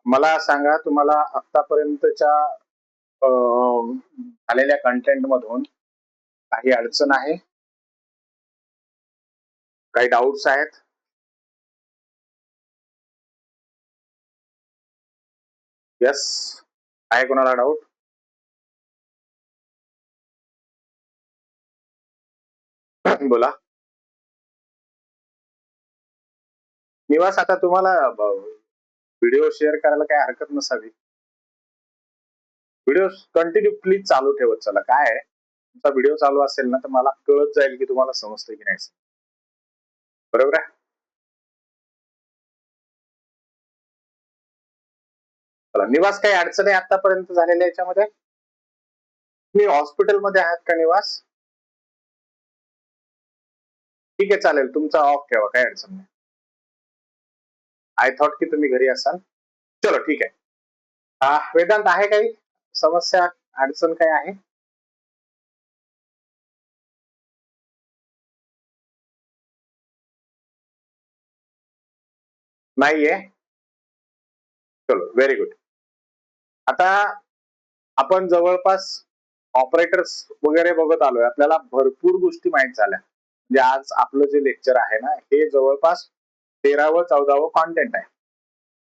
मला सांगा, तुम्हाला आतापर्यंतच्या झालेल्या कंटेंट मधून काही अडचण आहे? काही डाऊट्स आहेत? यस, आहे कोणाला डाऊट? बोला. निवास, आता तुम्हाला व्हिडिओ शेअर करायला काही हरकत नसावी. व्हिडिओ कंटिन्यू प्लीज चालू ठेवत चला. काय आहे, तुमचा व्हिडिओ चालू असेल ना, तर मला कळत जाईल की तुम्हाला समजतं की नाही. बरोबर आहे. निवास, काही अडचण आहे आतापर्यंत झालेल्या याच्यामध्ये? तुम्ही हॉस्पिटलमध्ये आहात का निवास? ठीक आहे, चालेल, तुमचा ऑफ ठेवा, काही अडचण नाही. आय थॉट की तुम्ही घरी असाल. चलो ठीक आहे. वेदांत, आहे काही समस्या, अडचण काय आहे? नाहीये. चलो, व्हेरी गुड. आता आपण जवळपास ऑपरेटर्स वगैरे बघत आलोय. आपल्याला भरपूर गोष्टी माहित झाल्या. म्हणजे आज आपलं जे लेक्चर आहे ना, हे जवळपास 13व 14व कॉन्टेंट आहे,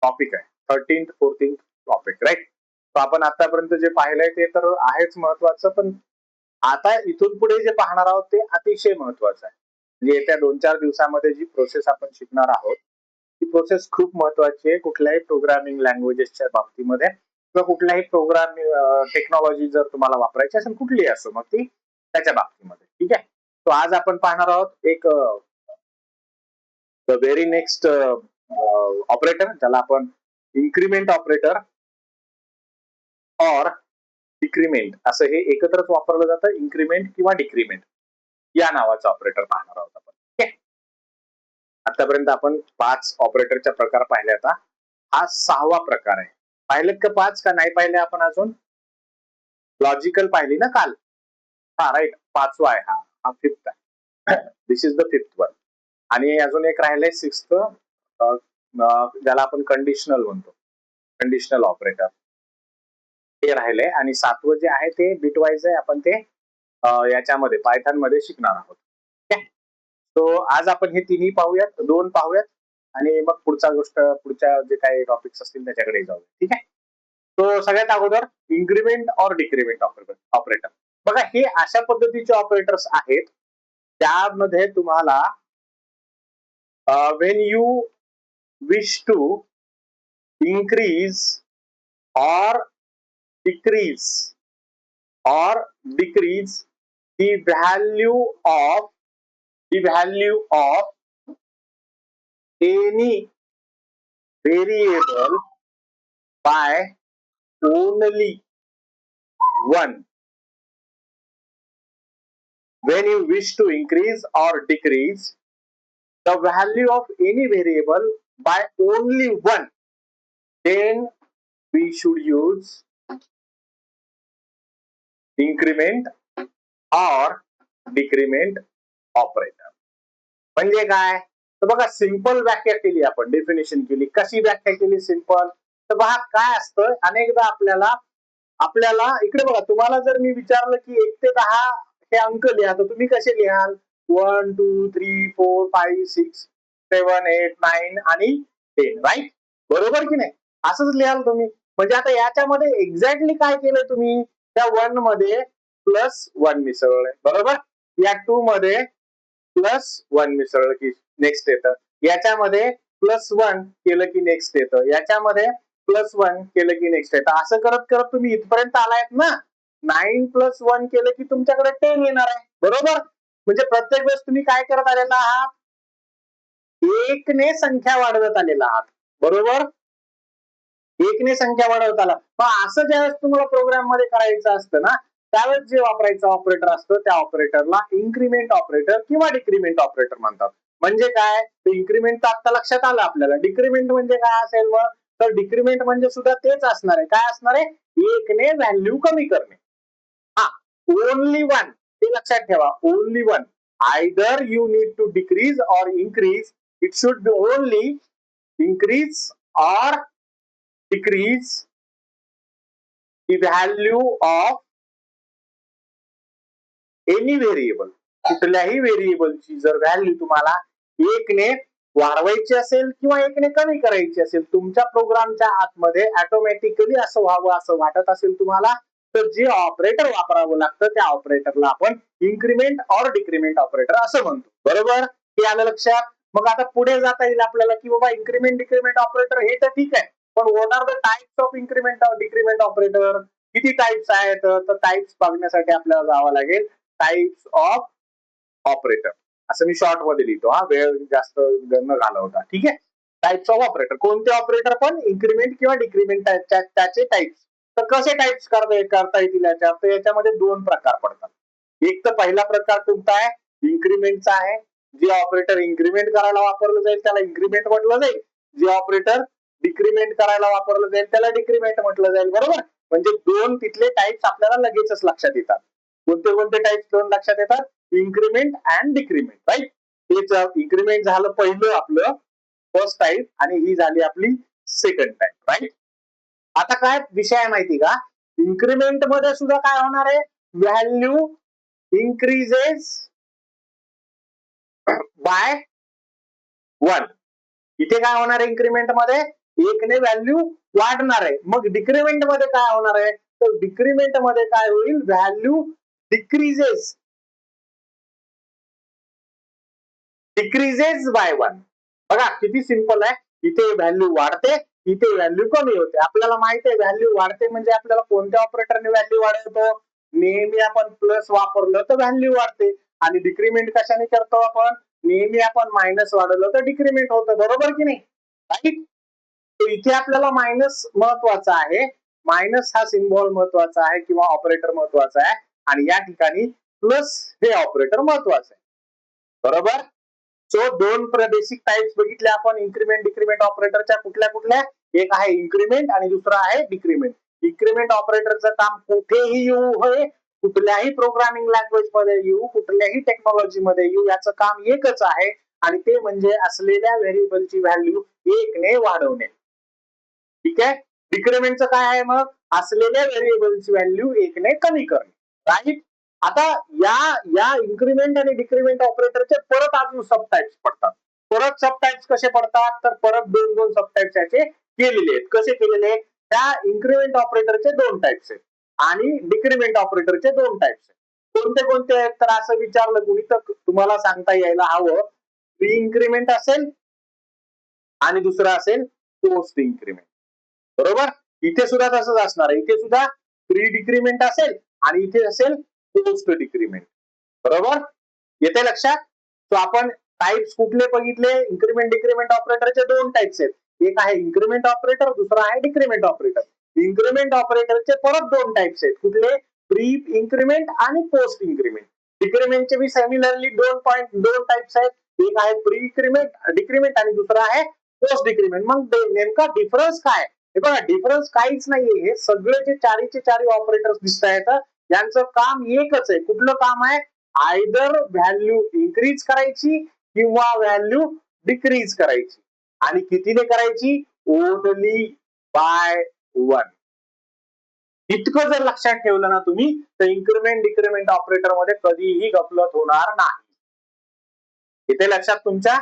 टॉपिक आहे. 13th 14th topic, right. आपण आतापर्यंत जे पाहिलंय ते तर आहेच महत्वाचं, पण आता इथून पुढे जे पाहणार आहोत ते अतिशय महत्वाचं आहे. म्हणजे येत्या 2-4 दिवसामध्ये जी प्रोसेस आपण शिकणार आहोत, ती प्रोसेस खूप महत्वाची आहे. कुठल्याही प्रोग्रामिंग लँग्वेजेसच्या बाबतीमध्ये किंवा कुठल्याही प्रोग्रामिंग टेक्नॉलॉजी जर तुम्हाला वापरायची असेल, कुठलीही असो मग ती, त्याच्या बाबतीमध्ये. ठीक आहे. तो आज आपण पाहणार आहोत एक द व्हेरी नेक्स्ट ऑपरेटर, ज्याला आपण इन्क्रीमेंट ऑपरेटर और डिक्रीमेंट असं हे एकत्रच वापरलं जातं. इन्क्रीमेंट किंवा डिक्रीमेंट या नावाचं ऑपरेटर पाहणार आहोत आपण. ठीक आहे. आतापर्यंत आपण 5 ऑपरेटरच्या प्रकार पाहिले. आता हा 6वा प्रकार आहे. पाहिलेत का 5 का नाही पाहिले आपण अजून? लॉजिकल पाहिली ना काल? राईट, 5वा आहे हा. हा 5th आहे. दिस इज द 5th वन. आणि अजून एक राहिलंय 6th, ज्याला आपण कंडिशनल म्हणतो, कंडिशनल ऑपरेटर, ते राहिलंय. आणि 7वं जे आहे ते बिटवाईज आहे. आपण ते याच्यामध्ये पायथन मध्ये शिकणार आहोत. ठीक आहे. तो आज आपण हे तिन्ही पाहूयात, 2 पाहूयात, आणि मग पुढच्या जे काही टॉपिक्स असतील त्याच्याकडे जाऊ. ठीक आहे. तो सगळ्यात अगोदर इन्क्रीमेंट और डिक्रीमेंट ऑपरेटर. बघा, हे अशा पद्धतीचे ऑपरेटर्स आहेत त्यामध्ये तुम्हाला when you wish to increase or decrease the value of any variable by only one. When you wish to increase or decrease the value of any variable by only one, then we should use increment or decrement operator. म्हणजे काय? तर बघा, simple व्याख्या केली आपण, definition केली. कशी व्याख्या केली सिंपल? तर बघा काय असतं, अनेकदा आपल्याला इकडे बघा, तुम्हाला जर मी विचारलं की 1 ते 10 हे अंक लिहा, तर तुम्ही कसे लिहाल? 1 2 3 4 5 6 7 8 9 आणि 10, राईट? बरोबर की नाही? असंच लिहाल तुम्ही. म्हणजे आता याच्यामध्ये एक्झॅक्टली काय केलं तुम्ही? त्या 1 मध्ये +1 मिसळलंय, बरोबर? या 2 मध्ये +1 मिसळलं की नेक्स्ट येतं. याच्यामध्ये +1 केलं की नेक्स्ट येतं. याच्यामध्ये +1 केलं की नेक्स्ट येतं. असं करत करत तुम्ही इथपर्यंत आलायत ना. 9 + 1 केलं की तुमच्याकडे 10 येणार आहे, बरोबर? म्हणजे प्रत्येक वेळेस तुम्ही काय करत आलेला आहात? 1 ने संख्या वाढवत आलेला आहात, बरोबर? 1 ने संख्या वाढवत आला. मग असं ज्यावेळेस तुम्हाला प्रोग्राम मध्ये करायचं असतं ना, त्यावेळेस जे वापरायचं ऑपरेटर असतं त्या ऑपरेटरला इन्क्रीमेंट ऑपरेटर किंवा डिक्रीमेंट ऑपरेटर म्हणतात. म्हणजे काय? इन्क्रीमेंट तर आता लक्षात आलं आपल्याला. डिक्रीमेंट म्हणजे काय असेल मग? तर डिक्रीमेंट म्हणजे सुद्धा तेच असणार आहे. काय असणार आहे? 1 ने व्हॅल्यू कमी करणे. हा, ओनली वन, ते लक्षात ठेवा. Only one. Either you need to decrease or increase, it should be only increase or decrease the value of any variable. कुठल्याही व्हेरिएबलची जर व्हॅल्यू तुम्हाला एकने वाढवायची असेल किंवा एकने कमी करायची असेल, तुमच्या प्रोग्रामच्या आतमध्ये ऑटोमॅटिकली असं व्हावं असं वाटत असेल तुम्हाला, तर जे ऑपरेटर वापरावं लागतं त्या ऑपरेटरला आपण इन्क्रीमेंट और डिक्रीमेंट ऑपरेटर असं म्हणतो. बरोबर, हे आलं लक्षात. मग आता पुढे जाता येईल आपल्याला की बाबा इन्क्रीमेंट डिक्रीमेंट ऑपरेटर हे तर ठीक आहे, पण what are the types of increment और डिक्रीमेंट ऑपरेटर, किती टाइप्स आहेत, तर टाइप्स बघण्यासाठी आपल्याला जावं लागेल टाइप्स ऑफ ऑपरेटर, असं मी शॉर्ट मध्ये लिहितो, हा वेळ जास्त न घालवता. ठीक आहे, टाइप्स ऑफ ऑपरेटर, कोणते ऑपरेटर पण इन्क्रीमेंट किंवा डिक्रीमेंट त्याचे टाइप्स. तर कसे टाइप्स करता येतील याच्यात, तर याच्यामध्ये दोन प्रकार पडतात. एक तर पहिला प्रकार कोणता आहे, इन्क्रीमेंटचा आहे. जे ऑपरेटर इन्क्रीमेंट करायला वापरलं जाईल त्याला इन्क्रीमेंट म्हटलं जाईल, जे ऑपरेटर डिक्रीमेंट करायला वापरलं जाईल त्याला डिक्रीमेंट म्हटलं जाईल. बरोबर, म्हणजे दोन तिथले टाइप्स आपल्याला लगेचच लक्षात येतात. कोणते कोणते टाइप्स दोन लक्षात येतात, इन्क्रीमेंट अँड डिक्रीमेंट. राईट, हेच इन्क्रीमेंट झालं पहिलं आपलं फर्स्ट टाइप आणि ही झाली आपली सेकंड टाइप. राईट, आता काय विषय आहे माहिती का, इन्क्रीमेंट मध्ये सुद्धा काय होणार आहे, व्हॅल्यू इन्क्रीजेस बाय 1. इथे काय होणार आहे, इन्क्रीमेंट मध्ये एकने व्हॅल्यू वाढणार आहे. मग डिक्रीमेंट मध्ये काय होणार आहे, तर डिक्रीमेंट मध्ये काय होईल, व्हॅल्यू डिक्रीजेस बाय 1. बघा किती सिंपल आहे, इथे व्हॅल्यू वाढते, इथे व्हॅल्यू कमी होते. आपल्याला माहिती आहे व्हॅल्यू वाढते म्हणजे आपल्याला कोणत्या ऑपरेटरने व्हॅल्यू वाढवतो, नेहमी आपण प्लस वापरलं तर व्हॅल्यू वाढते, आणि डिक्रीमेंट कशाने करतो आपण, नेहमी आपण मायनस वाढवलं तर डिक्रीमेंट होतं. बरोबर की नाही, राईट. इथे आपल्याला मायनस महत्वाचा आहे, मायनस हा सिम्बॉल महत्वाचा आहे किंवा ऑपरेटर महत्वाचा आहे, आणि या ठिकाणी प्लस हे ऑपरेटर महत्वाचं आहे. बरोबर, सो दोन बेसिक टाइप्स बघितले आपण इन्क्रीमेंट डिक्रीमेंट ऑपरेटरच्या. कुठल्या कुठल्या, एक आहे इन्क्रीमेंट आणि दुसरा आहे डिक्रीमेंट. इन्क्रीमेंट ऑपरेटरचं काम कुठेही येऊ होय, कुठल्याही प्रोग्रामिंग लँग्वेज मध्ये येऊ, कुठल्याही टेक्नॉलॉजी मध्ये येऊ, याचं काम एकच आहे, आणि ते म्हणजे असलेल्या व्हेरिएबलची व्हॅल्यू एकने वाढवणे. ठीक आहे, डिक्रीमेंटचं काय आहे, मग असलेल्या व्हेरिएबलची व्हॅल्यू एकने कमी करणे. राईट, आता या इन्क्रीमेंट आणि डिक्रीमेंट ऑपरेटरचे परत अजून सब टाइप्स पडतात. परत सब टाइप्स कसे पडतात, तर परत दोन दोन सब टाइप्स याचे केलेले आहेत. कसे केलेले, त्या इन्क्रीमेंट ऑपरेटरचे दोन टाइप्स आहेत आणि डिक्रीमेंट ऑपरेटरचे दोन टाइप्स आहेत. कोणते कोणते आहेत, तर असं विचारलं कुणी तर तुम्हाला सांगता यायला हवं, प्री इन्क्रीमेंट असेल आणि दुसरं असेल पोस्ट इन्क्रीमेंट. बरोबर, इथे सुद्धा तसंच असणार आहे, इथे सुद्धा प्री डिक्रीमेंट असेल आणि इथे असेल पोस्ट डिक्रीमेंट. बरोबर, येते लक्षात. तो आपण टाइप्स कुठले बघितले, इन्क्रीमेंट डिक्रीमेंट ऑपरेटरचे दोन टाइप्स आहेत, एक आहे इन्क्रीमेंट ऑपरेटर, दुसरा आहे डिक्रीमेंट ऑपरेटर. इन्क्रीमेंट ऑपरेटरचे परत दोन टाइप्स आहेत, कुठले, प्री इन्क्रीमेंट आणि पोस्ट इन्क्रीमेंट. डिक्रीमेंटचे बी सिमिलरली दोन टाइप्स आहेत, एक आहे प्री इन्क्रीमेंट डिक्रीमेंट आणि दुसरा आहे पोस्ट डिक्रीमेंट. मग नेमका डिफरन्स काय, हे बघा डिफरन्स काहीच नाहीये, हे सगळे जे चारीचे चारी ऑपरेटर्स दिसत आहेत यांचं काम एकच आहे. कुठलं काम आहे, आयदर व्हॅल्यू इन्क्रीज करायची किंवा व्हॅल्यू डिक्रीज करायची, आणि कितीने करायची, ओनली बाय 1. इतकं जर लक्षात ठेवलं ना तुम्ही, तर इन्क्रीमेंट डिक्रीमेंट ऑपरेटर मध्ये कधीही गफलत होणार नाही. इथे लक्षात तुमच्या.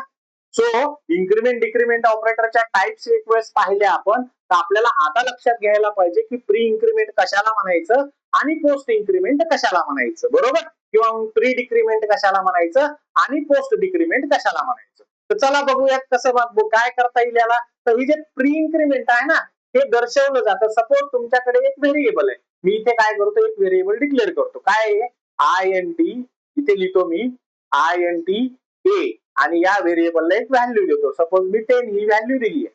सो इन्क्रीमेंट डिक्रीमेंट ऑपरेटरच्या टाइप्स एक वेळेस पाहिल्या आपण, तर आपल्याला आता लक्षात घ्यायला पाहिजे की प्री इन्क्रीमेंट कशाला म्हणायचं आणि पोस्ट इन्क्रीमेंट कशाला म्हणायचं. बरोबर, किंवा प्री डिक्रीमेंट कशाला म्हणायचं आणि पोस्ट डिक्रीमेंट कशाला म्हणायचं. तर चला बघूयात कसं काय करता येईल याला. तर ही जे प्री इन्क्रीमेंट आहे ना, हे दर्शवलं जातं. सपोज तुमच्याकडे एक व्हेरिएबल आहे, मी इथे काय करतो, एक व्हेरिएबल डिक्लेअर करतो. काय आहे, INT, इथे लिहितो मी INT A, आणि या व्हेरिएबलला एक व्हॅल्यू देतो. सपोज मी 10 ही व्हॅल्यू दिली आहे.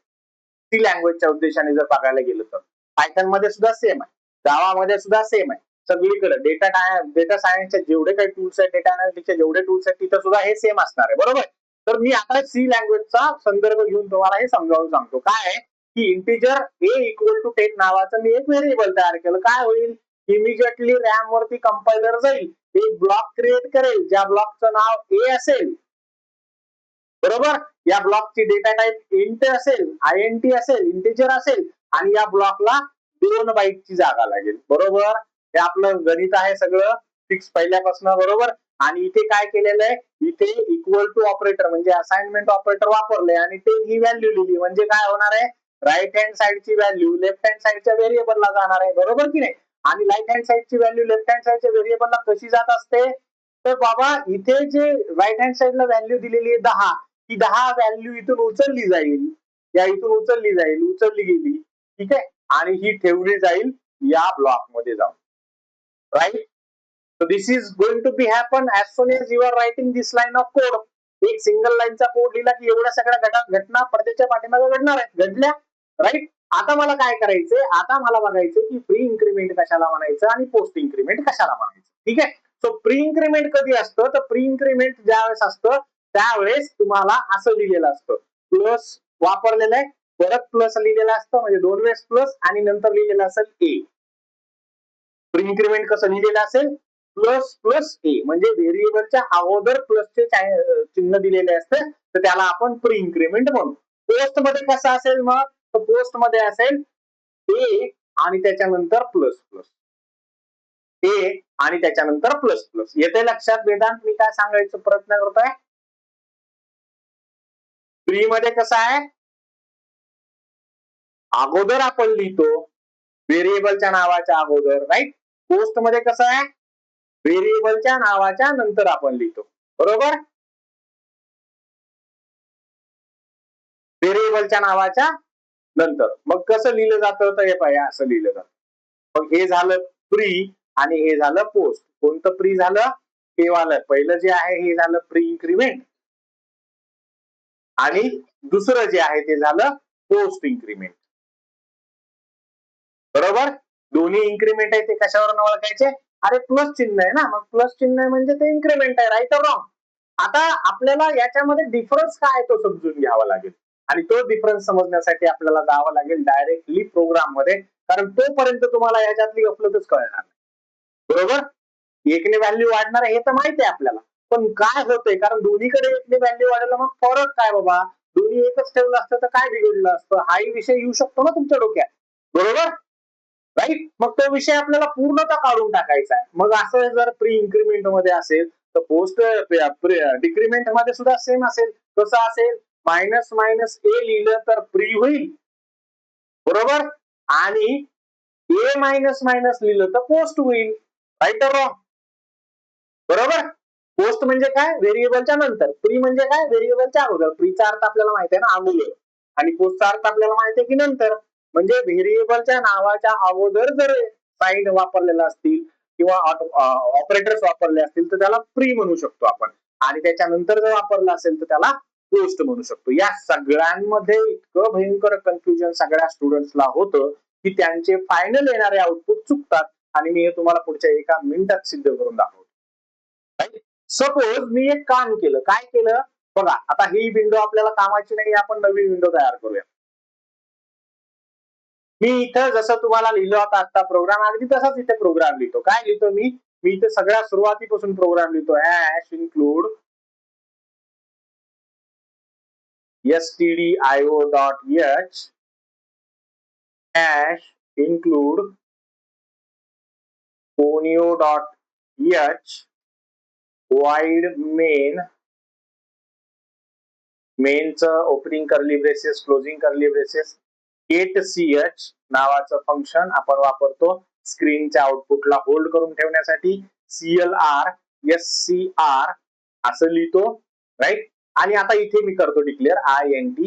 सी लँग्वेजच्या उद्देशाने जर बघायला गेलं तर पायथन मध्ये सुद्धा सेम आहे, जावामध्ये सुद्धा सेम आहे. सगळीकडे डेटा सायन्सचे जेवढे काही टूल्स आहेत, डेटा अनालिटिक्सचे जेवढे टूल्स आहेत, तिथे सुद्धा हे सेम असणार आहे. बरोबर, तर मी आता सी लँग्वेजचा संदर्भ घेऊन तुम्हाला हे समजावून सांगतो. काय आहे की इंटिजर A इक्वल टू 10 नावाचं मी एक व्हेरिएबल तयार केलं. काय होईल, इमिजिएटली रॅम वरती कंपायलर जाईल, एक ब्लॉक क्रिएट करेल, ज्या ब्लॉकचं नाव A असेल. बरोबर, या ब्लॉकची डेटा टाइप इंट असेल, INT असेल, इंटिजर असेल, आणि या ब्लॉकला 2 बाईटची जागा लागेल. बरोबर, हे आपलं गणित आहे सगळं फिक्स पहिल्यापासून. बरोबर, आणि इथे काय केलेलं आहे, इथे इक्वल टू ऑपरेटर म्हणजे असाइनमेंट ऑपरेटर वापरले आणि ते ही व्हॅल्यू लिहिली. म्हणजे काय होणार आहे, राईट हँड साइडची व्हॅल्यू लेफ्ट हँड साइडच्या व्हेरिएबलला जाणार आहे. बरोबर की नाही. आणि राईट हँड साइडची व्हॅल्यू लेफ्ट हँड साइडच्या व्हेरिएबलला कशी जात असते, तर बाबा इथे जे राईट हँड साइडला व्हॅल्यू दिलेली आहे 10, ही 10 व्हॅल्यू इथून उचलली जाईल, या इथून उचलली गेली. ठीक आहे, आणि ही ठेवली जाईल या ब्लॉक मध्ये जाऊन. Right. So this is going to be happen as soon as you are writing this line of code. एक सिंगल लाईनचा कोड लिहिला की एवढ्या सगळ्या घटना पडद्याच्या पाठीमागे घडणार आहेत, घडल्या. राईट. आता मला काय करायचंय, आता मला बघायचं की प्री इन्क्रीमेंट कशाला म्हणायचं आणि पोस्ट इन्क्रीमेंट कशाला म्हणायचं. ठीक आहे. सो प्री इन्क्रीमेंट कधी असतं, तर प्री इन्क्रीमेंट ज्यावेळेस असतं त्यावेळेस तुम्हाला असं लिहिलेलं असतं, प्लस वापरलेलं आहे, परत प्लस लिहिलेलं असतं, म्हणजे 2 वेळेस प्लस आणि नंतर लिहिलेलं असेल ए. प्री इन्क्रीमेंट कसं लिहिलेलं असेल, प्लस प्लस ए, म्हणजे व्हेरिएबलच्या अगोदर प्लसचे चिन्ह दिलेले असते, तर त्याला आपण प्री इन्क्रीमेंट म्हणू. पोस्ट मध्ये कसं असेल मग, तर पोस्ट मध्ये असेल ए आणि त्याच्यानंतर प्लस प्लस, ए आणि त्याच्यानंतर प्लस प्लस. येते लक्षात वेदांत मी काय सांगायचा प्रयत्न करतोय. प्री मध्ये कसं आहे, अगोदर आपण लिहितो व्हेरिएबलच्या नावाच्या अगोदर. राईट. पोस्ट मध्ये कसं आहे, व्हेरिएबलच्या नावाच्या नंतर आपण लिहितो. बरोबर, व्हेरिएबलच्या नावाच्या नंतर. मग कसं लिहिलं जातं, तर हे पाहिजे असं लिहिलं जातं. मग हे झालं प्री आणि हे झालं पोस्ट. कोणतं प्री झालं, हे वालं पहिलं जे आहे हे झालं प्री इन्क्रीमेंट, आणि दुसरं जे आहे ते झालं पोस्ट इन्क्रीमेंट. बरोबर, दोन्ही इन्क्रीमेंट आहे ते कशावरून ओळखायचे, अरे प्लस चिन्ह आहे ना, मग प्लस चिन्ह आहे म्हणजे ते इन्क्रीमेंट आहे. राईट और रॉंग. आता आपल्याला याच्यामध्ये डिफरन्स काय आहे तो समजून घ्यावा लागेल, आणि तो डिफरन्स समजण्यासाठी आपल्याला जावं लागेल डायरेक्टली प्रोग्राम मध्ये, कारण तोपर्यंत तुम्हाला याच्यातली गफलतच कळणार नाही. बरोबर, एकने व्हॅल्यू वाढणार आहे हे तर माहिती आहे आपल्याला, पण काय होतंय, कारण दोन्हीकडे एकने व्हॅल्यू वाढवलं मग फरक काय बाबा, दोन्ही एकच ठेवलं असतं तर काय बिघडलं असतं, हाही विषय येऊ शकतो ना तुमच्या डोक्यात. बरोबर. राईट. मग तो विषय आपल्याला पूर्णतः काढून टाकायचा आहे. मग असं जर प्री इन्क्रीमेंट मध्ये असेल तर पोस्ट डिक्रीमेंट मध्ये सुद्धा सेम असेल. कसं असेल, मायनस मायनस ए लिहिलं तर प्री होईल. बरोबर, आणि ए मायनस मायनस लिहिलं तर पोस्ट होईल. राईट और रॉंग. बरोबर. पोस्ट म्हणजे काय, व्हेरिएबलच्या नंतर. प्री म्हणजे काय, व्हेरिएबलच्या अगोदर. प्रीचा अर्थ आपल्याला माहिती आहे ना, अगोदर, आणि पोस्टचा अर्थ आपल्याला माहिती आहे की नंतर. म्हणजे व्हेरिएबलच्या नावाच्या अगोदर जर साईड वापरलेला असतील किंवा ऑपरेटर्स वापरले असतील तर त्याला प्री म्हणू शकतो आपण, आणि त्याच्यानंतर जर वापरलं असेल तर त्याला पोस्ट म्हणू शकतो. या सगळ्यांमध्ये इतकं भयंकर कन्फ्युजन सगळ्या स्टुडंट्सला होतं की त्यांचे फायनल येणारे आउटपुट चुकतात, आणि मी हे तुम्हाला पुढच्या 1 मिनिटात सिद्ध करून दाखवतो. सपोज मी एक काम केलं, काय केलं बघा, आता ही विंडो आपल्याला कामाची नाही, आपण नवीन विंडो तयार करूया. मी इथं जसं तुम्हाला लिहिलं होता आता प्रोग्राम, अगदी तसाच इथे प्रोग्राम लिहितो. काय लिहितो मी इथे सगळ्या सुरुवातीपासून प्रोग्राम लिहितो. Hash include stdio.h hash include conio.h void मेनचं opening curly braces closing curly braces getch नावाचं फंक्शन आपण वापरतो स्क्रीनच्या आउटपुटला होल्ड करून ठेवण्यासाठी. clr scr असं लिहितो. राईट. आणि आता इथे मी करतो declare int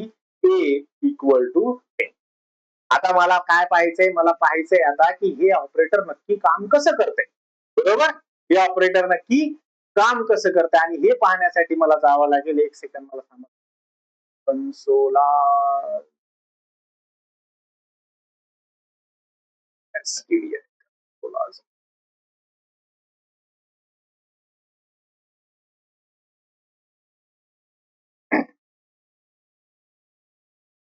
a equal to 10. आता मला काय पाहायचंय, मला पाहायचंय आता की हे ऑपरेटर नक्की काम कसं करतंय. बरोबर, हे ऑपरेटर नक्की काम कसं करतंय, आणि हे पाहण्यासाठी मला जावं लागेल. 1 सेकंड मला सांगा. कन्सोला stdio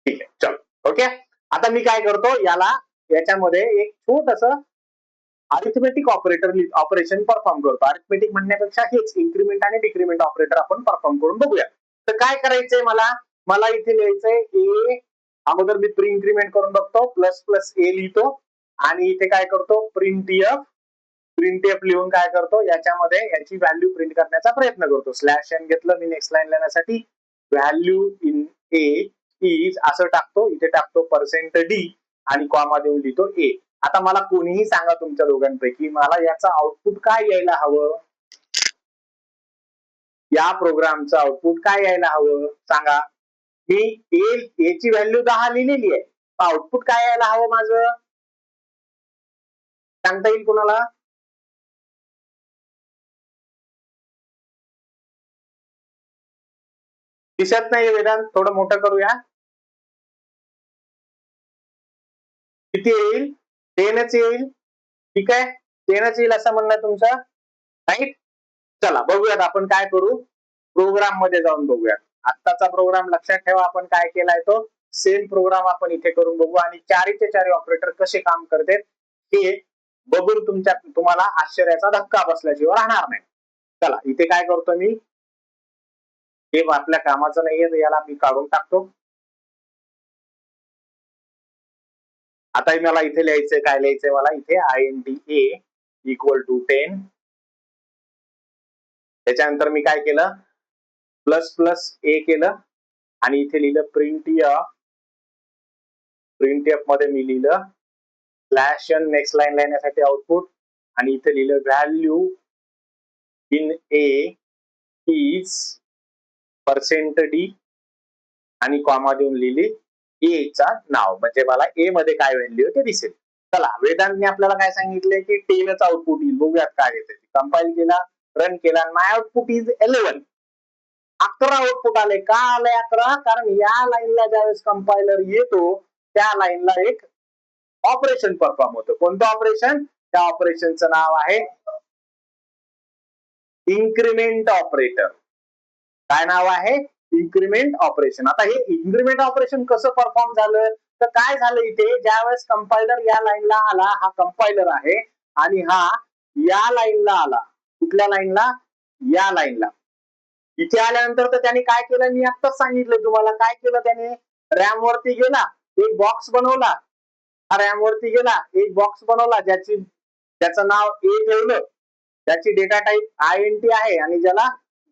ठीक आहे, चल. ओके. आता मी काय करतो, याच्यामध्ये एक छोटस अरिथमेटिक ऑपरेशन परफॉर्म करतो. अरिथमेटिक म्हणण्यापेक्षा हेच इन्क्रीमेंट आणि डिक्रीमेंट ऑपरेटर आपण परफॉर्म करून बघूया. तर काय करायचंय मला इथे लिहायचंय ए अगोदर मी प्री इन्क्रीमेंट करून बघतो, प्लस प्लस ए लिहितो आणि इथे काय करतो, प्रिंट एफ लिहून काय करतो, याच्यामध्ये याची व्हॅल्यू प्रिंट करण्याचा प्रयत्न करतो. स्लॅश एन घेतलं मी नेक्स्ट लाईन लिहिण्यासाठी, व्हॅल्यू इन ए इज असं टाकतो, इथे टाकतो पर्सेंट डी आणि कॉमा देऊन लिहितो ए. आता मला कोणीही सांगा तुमच्या दोघांपैकी मला याचं आउटपुट काय यायला हवं, या प्रोग्रामचं आउटपुट काय यायला हवं सांगा. मी ए ची व्हॅल्यू 10 लिहिलेली आहे, आउटपुट काय यायला हवं माझं सांगता येईल कोणाला? दिसत नाही वेदांत, थोडं मोठं करूया. किती येईल? 10च येईल. ठीक आहे, 10च येईल असं म्हणणं तुमचं, राईट. चला बघूयात आपण काय करू, प्रोग्राम मध्ये जाऊन बघूयात. आत्ताचा प्रोग्राम लक्षात ठेवा, आपण काय केलाय तो सेम प्रोग्राम आपण इथे करून बघू आणि चारीचे चारी ऑपरेटर कसे काम करतात हे बघून तुम्हाला आश्चर्याचा धक्का बसल्याशिवाय राहणार नाही. चला इथे काय करतो मी, हे आपल्या कामाचं नाहीये तर याला मी काढून टाकतो. आता मला इथे लिहायचंय, काय लिहायचंय मला इथे, INT A इक्वल टू 10. त्याच्यानंतर मी काय केलं, प्लस प्लस ए केलं आणि इथे लिहिलं प्रिंट एफ मध्ये मी लिहिलं स्लॅश एन नेक्स्ट लाईन लिहिण्यासाठी आउटपुट आणि इथे लिहिलं value in A is percent D आणि कॉमा देऊन लिहिली ए चा नाव, म्हणजे मला ए मध्ये काय व्हॅल्यू ते दिसेल. चला वेदांतने आपल्याला काय सांगितलंय की 10च आउटपुट येईल, बघूयात काय येते. कंपाईल केला, रन केला, माय आउटपुट इज 11. 11 आउटपुट आले. का आले 11? कारण या लाईनला ज्यावेळेस कंपायलर येतो त्या लाईनला एक ऑपरेशन परफॉर्म होतं. कोणतं ऑपरेशन? त्या ऑपरेशनचं नाव आहे इन्क्रीमेंट ऑपरेटर. काय नाव आहे? Increment operation. आता हे इन्क्रीमेंट ऑपरेशन कसं परफॉर्म झालं, तर काय झालं इथे, ज्यावेळेस कंपायलर या लाईनला आला, हा कंपायलर आहे आणि हा या लाईनला आला. कुठल्या लाईनला? या लाईनला. इथे आल्यानंतर तर त्याने काय केलं, मी आत्ताच सांगितलं तुम्हाला. काय केलं त्याने, रॅम वरती गेला, एक बॉक्स बनवला. रॅम वरती गेला, एक बॉक्स बनवला, ज्याचं नाव ए ठेवलं, त्याची डेटा टाईप INT आहे आणि ज्याला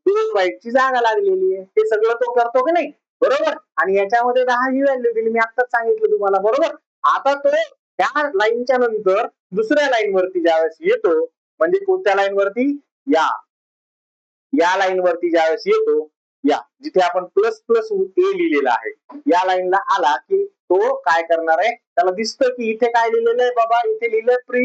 2 बाईटची जागा लागलेली आहे. हे सगळं तो करतो की नाही, बरोबर. आणि याच्यामध्ये 10 ही व्हॅल्यू दिली, मी आत्ताच सांगितलं तुम्हाला, बरोबर. आता तो त्या लाईनच्या नंतर दुसऱ्या लाईन वरती ज्यावेळेस येतो, म्हणजे कोणत्या लाईन वरती, या लाईन वरती ज्यावेळेस येतो, या जिथे आपण प्लस प्लस ए लिहिलेला आहे, या लाईनला आला की तो काय करणार आहे, त्याला दिसतं की इथे काय लिहिलेलं आहे बाबा, इथे लिहिलंय प्री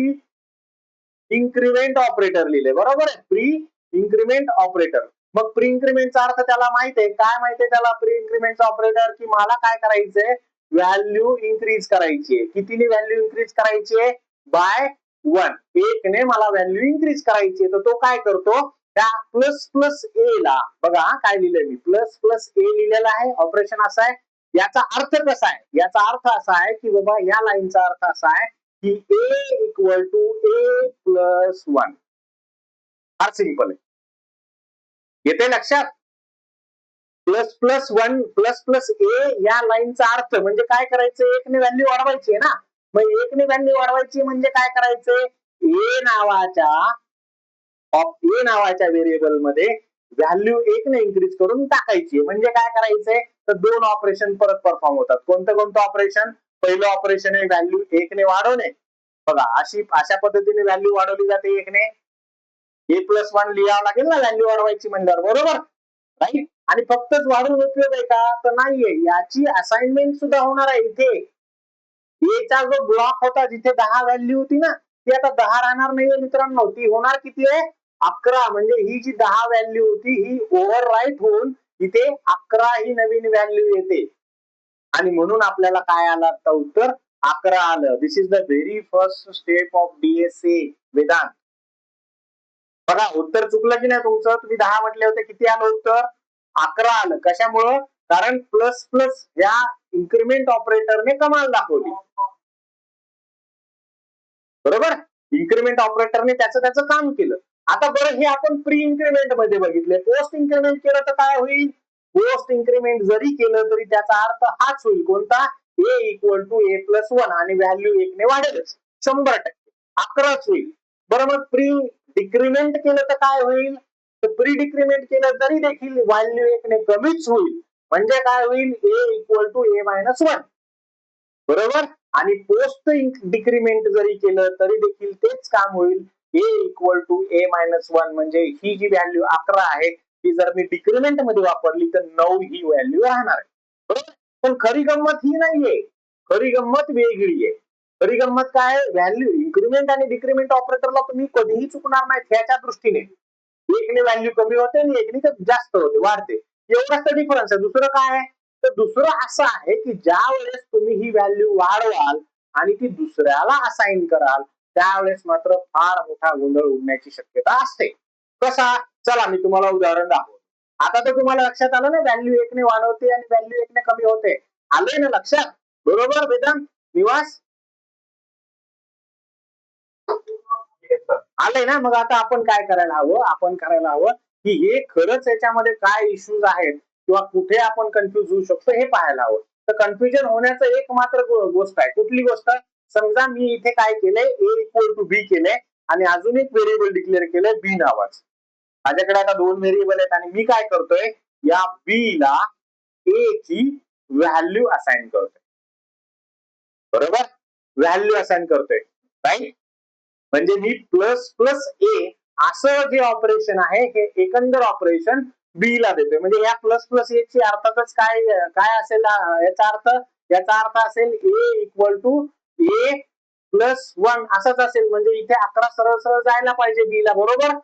इन्क्रीमेंट ऑपरेटर लिहिले, बरोबर आहे, प्री इन्क्रीमेंट ऑपरेटर. मग प्री इन्क्रीमेंटचा अर्थ त्याला माहित आहे. काय माहिती आहे त्याला प्री इन्क्रीमेंटचा ऑपरेटर, की मला काय करायचंय, व्हॅल्यू इन्क्रीज करायची आहे. कितीने व्हॅल्यू इन्क्रीज करायची आहे? बाय 1. 1 ने मला व्हॅल्यू इन्क्रीज करायची आहे. तर तो काय करतो, त्या प्लस प्लस ए ला, बघा काय लिहिलंय मी, प्लस प्लस ए लिहिलेला आहे, ऑपरेशन असं आहे. याचा अर्थ कसा आहे, याचा अर्थ असा आहे की बाबा या लाईनचा अर्थ असा आहे की ए इक्वल टू ए प्लस 1. फार सिंपल आहे, येते लक्षात. प्लस प्लस 1 प्लस प्लस ए या लाईनचा अर्थ म्हणजे काय करायचं, 1 ने व्हॅल्यू वाढवायची आहे ना. मग 1 ने व्हॅल्यू वाढवायची म्हणजे काय करायचंय, ए नावाच्या व्हेरिएबल मध्ये व्हॅल्यू 1 ने इन्क्रीज करून टाकायची. म्हणजे काय करायचंय, तर 2 ऑपरेशन परत परफॉर्म होतात. कोणतं ऑपरेशन? पहिलं ऑपरेशन आहे व्हॅल्यू 1 ने वाढवणे. बघा अशा पद्धतीने व्हॅल्यू वाढवली जाते 1 ने. ए प्लस 1 लिहावं लागेल ना व्हॅल्यू वाढवायची म्हणल्यावर, बरोबर, राईट. आणि फक्तच वाढवून उपयोग आहे का, तर नाहीये. याची असाइनमेंट सुद्धा होणार आहे इथे. एचा जो ब्लॉक होता जिथे 10 व्हॅल्यू होती ना, ती आता 10 राहणार नाहीये मित्रांनो. ती होणार किती आहे, 11. म्हणजे ही जी 10 व्हॅल्यू होती ही ओव्हर राईट होऊन इथे 11 ही नवीन व्हॅल्यू येते. आणि म्हणून आपल्याला काय आलं आता उत्तर, 11 आलं. This is the very first step of DSA Vedant. बघा उत्तर चुकलं की नाही तुमचं. तुम्ही 10 म्हटले होते, किती आलं उत्तर, 11 आलं. कशामुळं, कारण प्लस प्लस या इन्क्रीमेंट ऑपरेटरने कमाल दाखवली, बरोबर. इन्क्रीमेंट ऑपरेटरने त्याचं काम केलं. आता बरं हे आपण प्री इन्क्रीमेंट मध्ये बघितले. पोस्ट इन्क्रीमेंट केलं तर काय होईल, पोस्ट इन्क्रीमेंट जरी केलं तरी त्याचा अर्थ हाच होईल. कोणता, ए इक्वल टू ए प्लस 1 आणि व्हॅल्यू 1 ने वाढेलच 100%. 11च होईल. बरं मग प्री डिक्रीमेंट केलं तर काय होईल? तर प्री डिक्रीमेंट केलं तरी देखील व्हॅल्यू 1 ने कमीच होईल. म्हणजे काय होईल? ए इक्वल टू ए मायनस 1. बरोबर. आणि पोस्ट डिक्रीमेंट जरी केलं तरी देखील तेच काम होईल. ए इक्वल टू ए मायनस 1 म्हणजे ही जी व्हॅल्यू 11 आहे ती जर मी डिक्रीमेंट मध्ये वापरली तर 9 ही व्हॅल्यू राहणार आहे. बरोबर. पण खरी गंमत ही नाहीये. खरी गंमत वेगळी आहे. खरी गंमत काय? व्हॅल्यू इन्क्रीमेंट आणि डिक्रीमेंट ऑपरेटरला तुम्ही कधीही चुकणार नाही ह्याच्या दृष्टीने. एकने व्हॅल्यू कमी होते आणि एकने जास्त होते, वाढते. एवढाच तर डिफरन्स आहे. दुसरं काय आहे? तर दुसरं असं आहे की ज्या वेळेस तुम्ही ही व्हॅल्यू वाढवाल आणि ती दुसऱ्याला असाइन कराल त्यावेळेस मात्र फार मोठा गोंधळ उडण्याची शक्यता असते. कसा? चला मी तुम्हाला उदाहरण दाखवतो. आता तर तुम्हाला लक्षात आलं ना, व्हॅल्यू 1 ने वाढवते आणि व्हॅल्यू 1 ने कमी होते. आलंय ना लक्षात? बरोबर वेदांत, निवास? आलंय ना? मग आता आपण काय करायला हवं? आपण करायला हवं की हे खरंच याच्यामध्ये काय इश्यूज आहेत किंवा कुठे आपण कन्फ्युज होऊ शकतो हे पाहायला हवं. तर कन्फ्युजन होण्याचं एक मात्र गोष्ट आहे. कुठली गोष्ट? समजा मी इथे काय केलंय, ए इक्वल टू बी केलंय आणि अजून एक व्हेरिएबल डिक्लेअर केलंय बी नावाचं. माझ्याकडे आता 2 व्हेरिएबल आहेत आणि मी काय करतोय, या बी ला ए ची व्हॅल्यू असाइन करतोय. बरोबर. व्हॅल्यू असाइन करतोय, राईट. म्हणजे मी प्लस प्लस ए असं जे ऑपरेशन आहे हे एकंदर ऑपरेशन बी ला देतोय. म्हणजे या प्लस प्लस ए ची अर्थातच काय काय असेल याचा अर्थ असेल ए इक्वल टू ए प्लस 1 असाच असेल. म्हणजे इथे 11 सरळ सरळ जायला पाहिजे बी ला. बरोबर.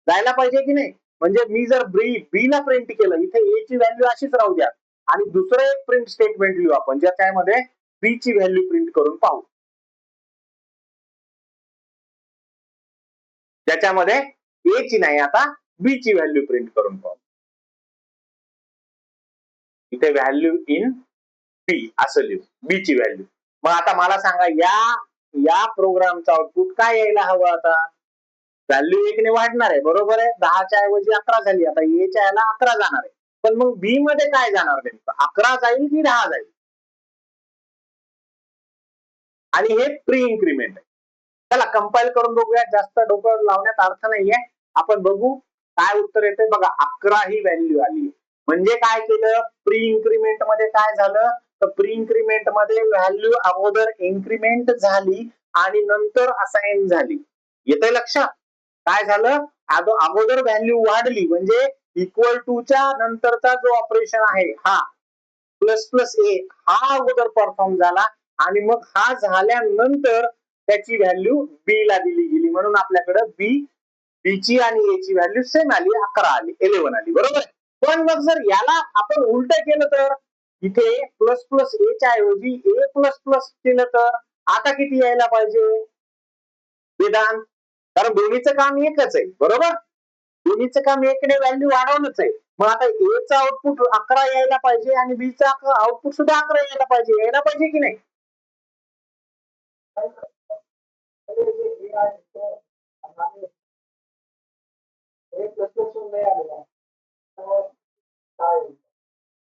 जायला पाहिजे की नाही? म्हणजे मी जर बी ला प्रिंट केलं, इथे ए ची व्हॅल्यू अशीच राहू द्या आणि दुसरं एक प्रिंट स्टेटमेंट लिहू आपण ज्याच्यामध्ये बी ची व्हॅल्यू प्रिंट करून पाहू. त्याच्यामध्ये ए ची नाही, आता बी ची व्हॅल्यू प्रिंट करून पाहू. इथे व्हॅल्यू इन बी असं लिहू, बी ची व्हॅल्यू. मग आता मला सांगा या प्रोग्रामचं आउटपुट काय यायला हवं? आता व्हॅल्यू 1 ने वाढणार आहे, बरोबर आहे. 10 च्या ऐवजी 11 झाली. आता ए च्या याला 11 जाणार आहे. पण मग बी मध्ये काय जाणार नेमकं? 11 जाईल की 10 जाईल? आणि हे प्री इन्क्रीमेंट आहे. चला कंपाईल करून बघूया. जास्त डोकं लावण्यात अर्थ नाहीये. आपण बघू काय उत्तर येते. बघा 11 ही व्हॅल्यू आली. म्हणजे काय केलं? प्री इन्क्रीमेंट मध्ये काय झालं? तर प्री इन्क्रीमेंट मध्ये व्हॅल्यू अगोदर इन्क्रीमेंट झाली आणि नंतर असाइन झाली. येतंय लक्षात? काय झालं? अगोदर व्हॅल्यू वाढली म्हणजे इक्वल टू च्या नंतरचा जो ऑपरेशन आहे हा प्लस प्लस ए हा अगोदर परफॉर्म झाला आणि मग हा झाल्यानंतर त्याची व्हॅल्यू बी ला दिली गेली. म्हणून आपल्याकडे बी ची आणि ए ची व्हॅल्यू सेम आली, 11 आली, 11 आली. बरोबर. पण मग जर याला आपण उलट केलं तर इथे प्लस प्लस ए च्या ऐवजी ए प्लस प्लस केलं तर आता किती यायला पाहिजे वेदांत? कारण दोन्हीचं काम एकच आहे. बरोबर. दोन्हीचं काम एकने व्हॅल्यू वाढवणंच आहे. मग आता ए चा आउटपुट 11 यायला पाहिजे आणि बी चा आउटपुट सुद्धा 11 यायला पाहिजे की नाही?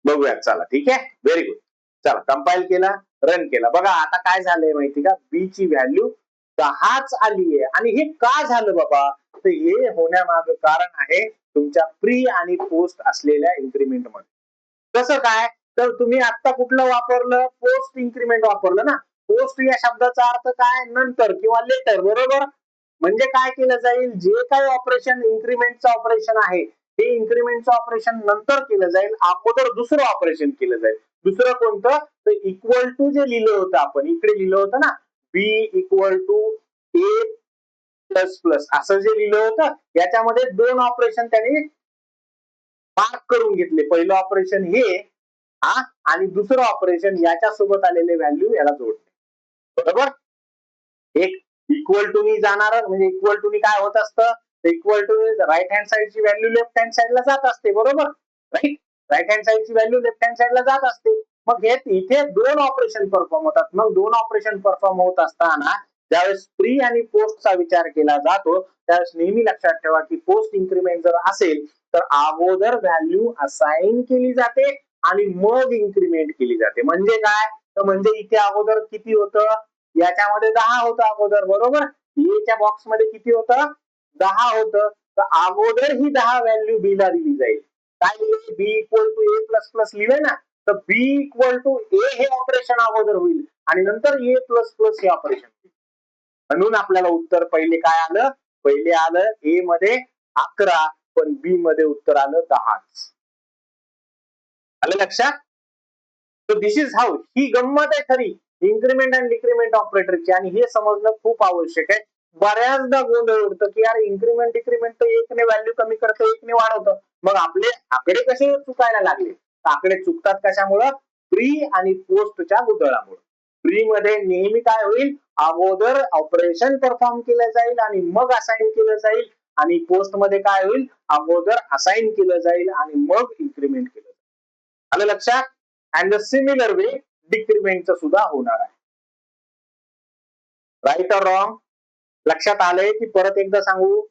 बघूयात. चला ठीक आहे. Very good. चला कंपाईल केला, रन केला. बघा आता काय झालंय माहिती का? बी ची व्हॅल्यू 10च आली आहे. आणि हे का झालं बाबा? तर हे होण्यामागे कारण आहे तुमच्या प्री आणि पोस्ट असलेल्या इन्क्रीमेंट मध्ये. कसं काय? तर तुम्ही आता कुठलं वापरलं? पोस्ट इन्क्रीमेंट वापरलं ना. पोस्ट या शब्दाचा अर्थ काय? नंतर किंवा लेटर. बरोबर. म्हणजे काय केलं जाईल? जे काही ऑपरेशन इन्क्रीमेंटचं ऑपरेशन आहे हे इन्क्रीमेंटचं ऑपरेशन नंतर केलं जाईल, अगोदर दुसरं ऑपरेशन केलं जाईल. दुसरं कोणतं? तर इक्वल टू जे लिहिलं होतं आपण इकडे लिहिलं होतं ना, B equal to A plus plus असं जे लिहिलं होतं याच्यामध्ये 2 ऑपरेशन त्यांनी मार्क करून घेतले. पहिलं ऑपरेशन हे आणि दुसरं ऑपरेशन याच्या सोबत आलेले व्हॅल्यू याला जोडले. बरोबर. एक इक्वल टू नी जाणार म्हणजे इक्वल टू नी काय होत असतं? इक्वल टू राईट हँड साइडची व्हॅल्यू लेफ्ट हँड साइडला जात असते. बरोबर. राईट. राईट हँड साइडची व्हॅल्यू लेफ्ट हँड साइडला जात असते. मग हे इथे 2 ऑपरेशन परफॉर्म होतात. मग 2 ऑपरेशन परफॉर्म होत असताना ज्यावेळेस प्री आणि पोस्टचा विचार केला जातो त्यावेळेस नेहमी लक्षात ठेवा की पोस्ट इन्क्रीमेंट जर असेल तर अगोदर व्हॅल्यू असाइन केली जाते आणि मग इन्क्रीमेंट केली जाते. म्हणजे काय? तर म्हणजे इथे अगोदर किती होतं, याच्यामध्ये 10 होतं अगोदर, बरोबर. एच्या बॉक्स मध्ये किती होतं, 10 होतं. तर अगोदर ही 10 व्हॅल्यू बी ला दिली जाईल. काय लिहिले, B equal to A plus plus लिहिले ना, तर बी इक्वल टू ए हे ऑपरेशन अगोदर होईल आणि नंतर ए प्लस प्लस हे ऑपरेशन होईल. म्हणून आपल्याला उत्तर पहिले काय आलं, पहिले आलं ए मध्ये 11, पण बी मध्ये उत्तर आलं 10. आलं लक्षात. तर दिस इज हाऊ, ही गंमत आहे खरी इन्क्रिमेंट अँड डिक्रिमेंट ऑपरेटरची, आणि हे समजणं खूप आवश्यक आहे. बऱ्याचदा गोंधळ उडतं की यार इन्क्रिमेंट डिक्रिमेंट तर एकने व्हॅल्यू कमी करतं, एकने वाढवतं, मग आपले आकडे कसे चुकायला लागले. आकडे चुकतात कशामुळं, प्री आणि पोस्टच्या गोंधळामुळे. प्री मध्ये नेहमी काय होईल, अगोदर ऑपरेशन परफॉर्म केलं जाईल आणि मग असाइन केलं जाईल, आणि पोस्ट मध्ये काय होईल, अगोदर असाइन केलं जाईल आणि मग इन्क्रिमेंट केलं जाईल. आलं लक्षात. अँड द सिमिलर वे डिक्रिमेंटचं सुद्धा होणार आहे. राईट ऑर रॉंग, लक्षात आलंय की परत एकदा सांगू,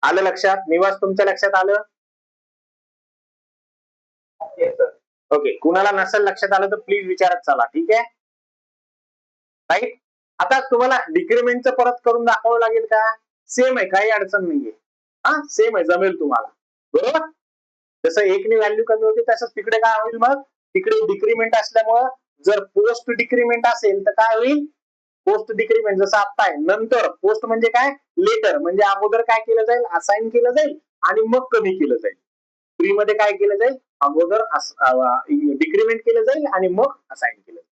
आलं लक्षात, निवास तुमच्या लक्षात आलं. ओके, कुणाला नसेल लक्षात आलं तर प्लीज विचारत चला, ठीक आहे. राईट. आता तुम्हाला डिक्रिमेंटचं परत करून दाखवावं लागेल का, सेम आहे, काही अडचण नाहीये. हा सेम आहे, जमेल तुम्हाला, बरोबर. जसं एकने व्हॅल्यू कमी होते तसंच तिकडे काय होईल, मग तिकडे डिक्रिमेंट असल्यामुळं जर पोस्ट डिक्रिमेंट असेल तर काय होईल, पोस्ट डिक्रिमेंट जसं आता आहे, नंतर पोस्ट म्हणजे काय, लेटर, म्हणजे अगोदर काय केलं जाईल, असाइन केलं जाईल आणि मग कमी केलं जाईल. प्री मध्ये काय केलं जाईल, अगोदर डिक्रिमेंट केलं जाईल आणि मग असाइन केलं जाईल.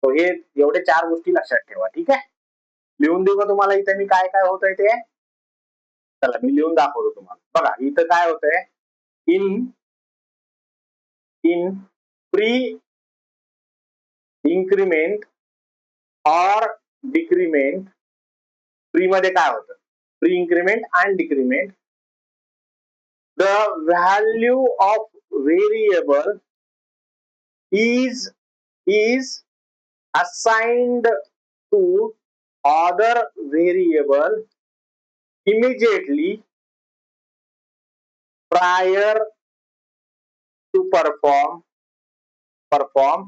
तो हे एवढे 4 गोष्टी लक्षात ठेवा, ठीक आहे. लिहून देऊ का तुम्हाला इथे मी काय काय होतंय ते, चला मी लिहून दाखवतो तुम्हाला. बघा इथं काय होतंय, in pre-increment or decrement, pre मध्ये काय होतं, pre-increment and decrement, the value of variable is assigned to other variable immediately prior to perform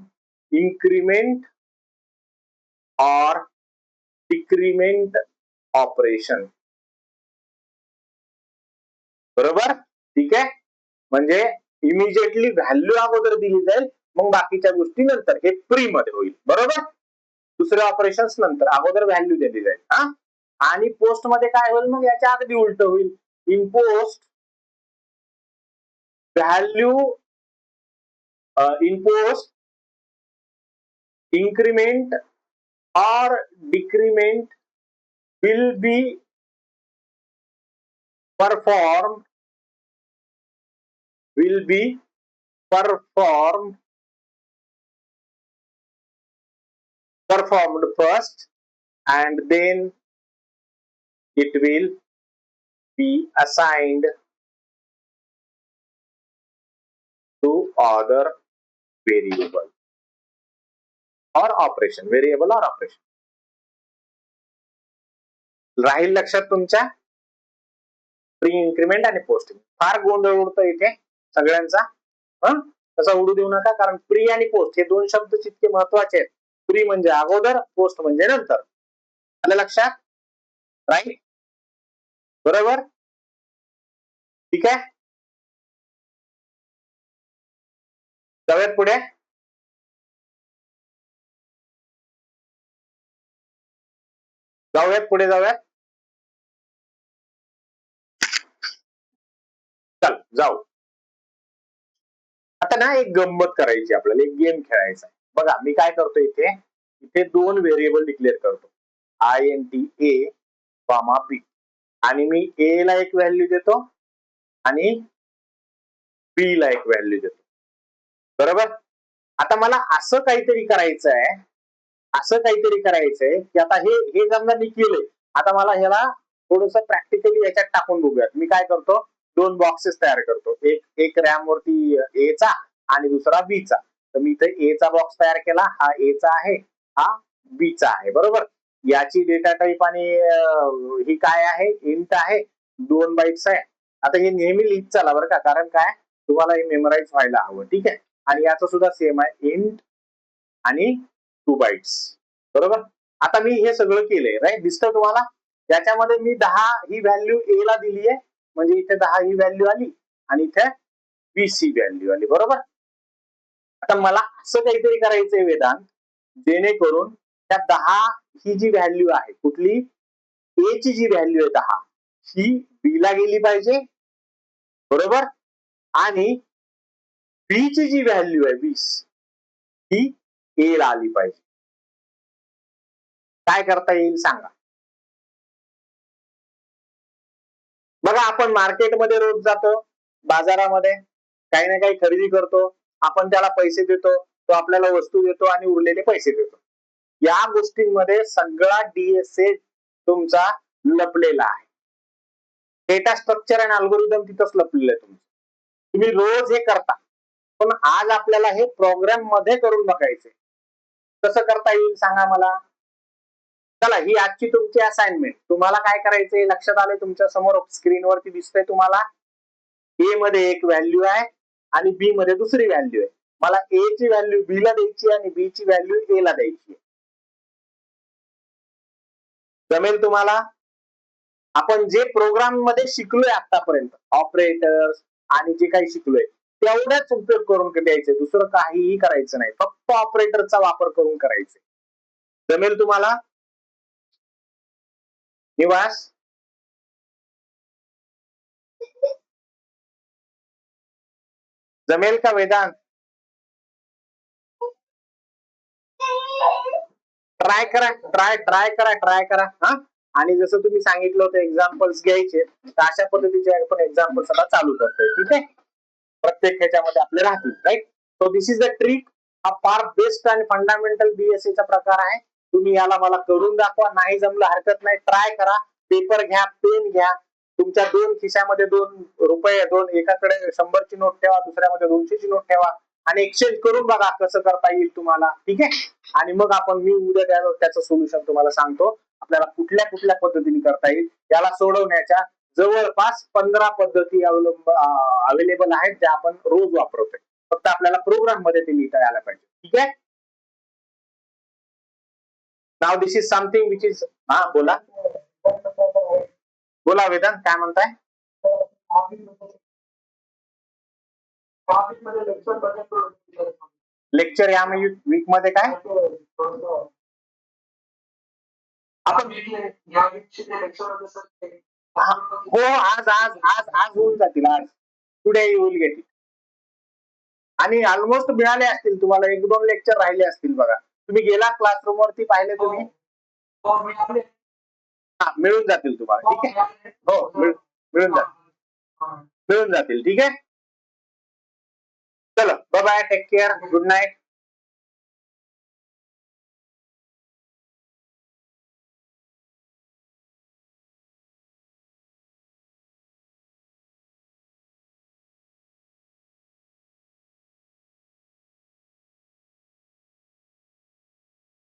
increment or decrement operation. बरोबर, ठीक आहे. म्हणजे इमिजिएटली व्हॅल्यू अगोदर दिली जाईल, मग बाकीच्या गोष्टी नंतर, हे प्री मध्ये होईल, बरोबर. दुसरे ऑपरेशन्स नंतर, अगोदर व्हॅल्यू दिली जाईल. हा, आणि पोस्ट मध्ये काय होईल, मग याच्या अगदी उलट होईल. In post value, in post increment or decrement will be performed first, and then it will be assigned to other variable or operation, variable or operation. राहील लक्षात तुमच्या, प्री इन्क्रिमेंट आणि पोस्ट. फार गोंधळ उडतो इथे सगळ्यांचा, तसा उडू देऊ नका, कारण प्री आणि पोस्ट हे दोन शब्द इतके महत्वाचे आहेत. प्री म्हणजे अगोदर, पोस्ट म्हणजे नंतर. आलं लक्षात, राईट, बरोबर, ठीक आहे. जाऊयात पुढे. जाऊयात. चल जाऊ. आता ना एक गंमत करायची आपल्याला, एक गेम खेळायचा आहे. बघा मी काय करतो, इथे 2 व्हेरिएबल डिक्लेअर करतो, int a, b, आणि मी a ला एक व्हॅल्यू देतो आणि b ला एक व्हॅल्यू देतो, बरोबर. आता मला असं काहीतरी करायचंय, की आता हे समजा मी केलंय, आता मला ह्याला थोडस प्रॅक्टिकली याच्यात टाकून बघूयात. मी काय करतो, 2 बॉक्सेस तयार करतो, एक रॅम वरती ए चा आणि दुसरा बी चा. तर मी इथे ए चा बॉक्स तयार केला, हा ए चा आहे, हा बी चा आहे, बरोबर. याची डेटा टाईप आणि ही काय आहे, इंट आहे, 2 बाइट्स आहे. आता हे नेहमी लिहित चला बरं का, कारण काय, तुम्हाला हे मेमोराईज व्हायला हवं. ठीक आहे. आणि याचं सुद्धा सेम आहे, इंट आणि 2 बाइट्स. बरोबर. आता मी हे सगळं केलंय, राईट. दिसतं तुम्हाला? याच्यामध्ये मी 10 ही व्हॅल्यू ए ला दिली आहे, म्हणजे इथे 10 ही व्हॅल्यू आली आणि इथे 20 ही व्हॅल्यू आली. बरोबर. आता मला असं काहीतरी करायचंय वेदांत, जेणेकरून त्या 10 ही जी व्हॅल्यू आहे, कुठली? ए ची जी व्हॅल्यू आहे 10 ही बी ला गेली पाहिजे. बरोबर. आणि बी ची जी व्हॅल्यू आहे 20 ही ए ला आली पाहिजे. काय करता येईल सांगा? बघा, आपण मार्केटमध्ये रोज जातो, बाजारामध्ये काही ना काही खरेदी करतो, आपण त्याला पैसे देतो, तो आपल्याला वस्तू देतो आणि उरलेले पैसे देतो. या गोष्टींमध्ये सगळा डीएसए तुमचा लपलेला आहे. डेटा स्ट्रक्चर आणि अल्गोरिदम तिथंच लपलेलं आहे तुमचं. तुम्ही रोज हे करता, पण आज आपल्याला हे प्रोग्राम मध्ये करून बघायचंय. कसं करता येईल सांगा मला? चला, ही आजची तुमची असाइनमेंट. तुम्हाला काय करायचंय लक्षात आलंय? तुमच्या समोर स्क्रीनवरती दिसतंय तुम्हाला. ए मध्ये एक व्हॅल्यू आहे आणि बी मध्ये दुसरी व्हॅल्यू आहे. मला ए ची व्हॅल्यू बी ला द्यायची आणि बी ची व्हॅल्यू ए ला द्यायची. जमेल तुम्हाला? आपण जे प्रोग्राम मध्ये शिकलोय आतापर्यंत, ऑपरेटर्स आणि जे काही शिकलोय तेवढाच उपयोग करून द्यायचे, दुसरं काहीही करायचं नाही. फक्त ऑपरेटरचा वापर करून करायचे. जमेल तुम्हाला? निवास? जमेल का वेदांत? ट्राय करा, ट्राय करा. हा. आणि जसं तुम्ही सांगितलं होतं एक्झाम्पल्स घ्यायचे, तर अशा पद्धतीचे आपण एक्झाम्पल्स आता चालू करतोय. ठीक आहे. प्रत्येक ह्याच्यामध्ये आपले राहतील, right. So this is the trick. हा फार बेस्ट आणि फंडामेंटल बीएसए चा प्रकार आहे. तुम्ही याला मला करून दाखवा, नाही जमलं हरकत नाही, ट्राय करा. पेपर घ्या, पेन घ्या, तुमच्या 2 खिशामध्ये 2 रुपये, एकाकडे 100 ची नोट ठेवा, दुसऱ्यामध्ये 200 ची नोट ठेवा आणि एक्सचेंज करून बघा कसं करता येईल तुम्हाला. ठीक आहे. आणि मग मी उद्या त्याचं सोल्युशन तुम्हाला सांगतो. आपल्याला कुठल्या कुठल्या पद्धतीने करता येईल. याला सोडवण्याच्या जवळपास 15 पद्धती अवेलेबल आहेत, ज्या आपण रोज वापरतोय. फक्त आपल्याला प्रोग्राम मध्ये ते लिहिता यायला पाहिजे. ठीक आहे. Now this is something which is. हा, बोला बोला वेदांत, काय म्हणताय? लेक्चर या वीक मध्ये काय आपण? हो, आज आज आज आज होऊन जातील. आज today you will get it. आणि ऑलमोस्ट मिळाले असतील तुम्हाला, 1-2 लेक्चर राहिले असतील. बघा, तुम्ही गेला क्लासरूम वरती, पाहिले तुम्ही? हा, मिळून जातील तुम्हाला. ठीक आहे. हो, मिळून जातील. ठीक आहे. चलो, bye bye, take care, good night.